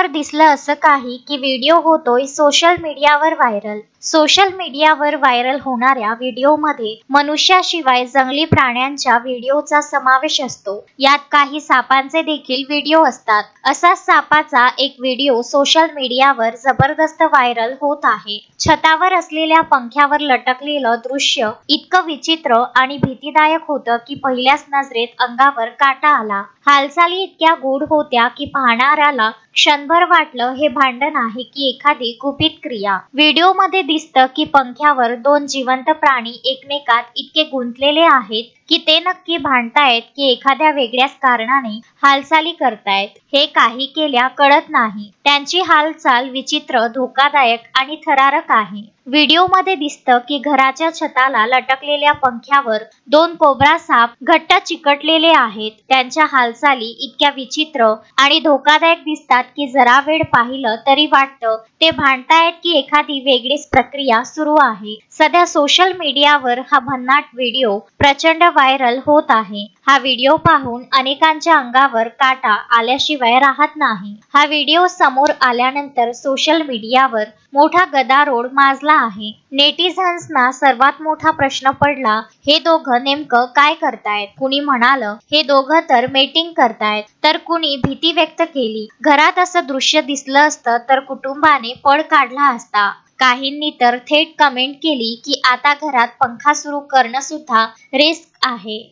पंख्यावर दिसलं असं काही की व्हिडिओ होतोय सोशल मीडियावर व्हायरल। सोशल मीडियावर व्हायरल होणाऱ्या व्हिडिओमध्ये मनुष्याशिवाय जंगली प्राण्यांच्या व्हिडिओचा समावेश असतो। यात काही सापांचे देखील व्हिडिओ असतात। असाच सापाचा एक व्हिडिओ सोशल मीडियावर जबरदस्त व्हायरल होत आहे। छतावर असलेल्या पंख्यावर लटकलेलं दृश्य इतकं विचित्र आणि भीतीदायक होतं की पहिल्याच नजरेत अंगावर काटा आला। हालचाली इतक्या गूढ होत्या की पाहणाऱ्याला क्षणभर वाटलं हे भांडण आहे की एखादी गुपित क्रिया। व्हिडिओमध्ये दिसतं की पंख्यावर दोन जिवंत प्राणी एकमेकात इतके गुंतलेले आहेत की ते नक्की भांडतायत की एखाद्या वेगळ्याच कारणाने हालचाली करतायत हे काही केल्या कळत नाही। त्यांची हालचाल विचित्र, धोकादायक आणि थरारक आहे। व्हिडिओमध्ये दिसतं की घराच्या छताला लटकलेल्या पंख्यावर दोन कोब्रा साप घट्ट चिकटलेले आहेत। त्यांच्या हालचाली इतक्या विचित्र आणि धोकादायक दिसतात की जरा वेळ पाहिलं तरी वाटतं ते भांडतायत की एखादी वेगळीच प्रक्रिया सुरू आहे। सध्या सोशल मीडियावर हा भन्नाट व्हिडिओ प्रचंड व्हायरल होत आहे। हा व्हिडिओ पाहून अनेकांच्या अंगावर काटा आल्याशिवाय राहत नाही। हा व्हिडिओ समोर आल्यानंतर सोशल मीडियावर मोठा गदारोळ माजला आहे। नेटिझन्सना सर्वात मोठा प्रश्न पडला, हे दोघं नेमकं काय करतायत? कुणी म्हणालं हे दोघं तर मेटिंग करतायत, तर कुणी भीती व्यक्त केली। घरात असं दृश्य दिसलं असतं तर कुटुंबाने पळ काढला असता। काहींनी तर थेट कमेंट केली की आता घरात पंखा सुरू करणं सुद्धा रिस्क आहे।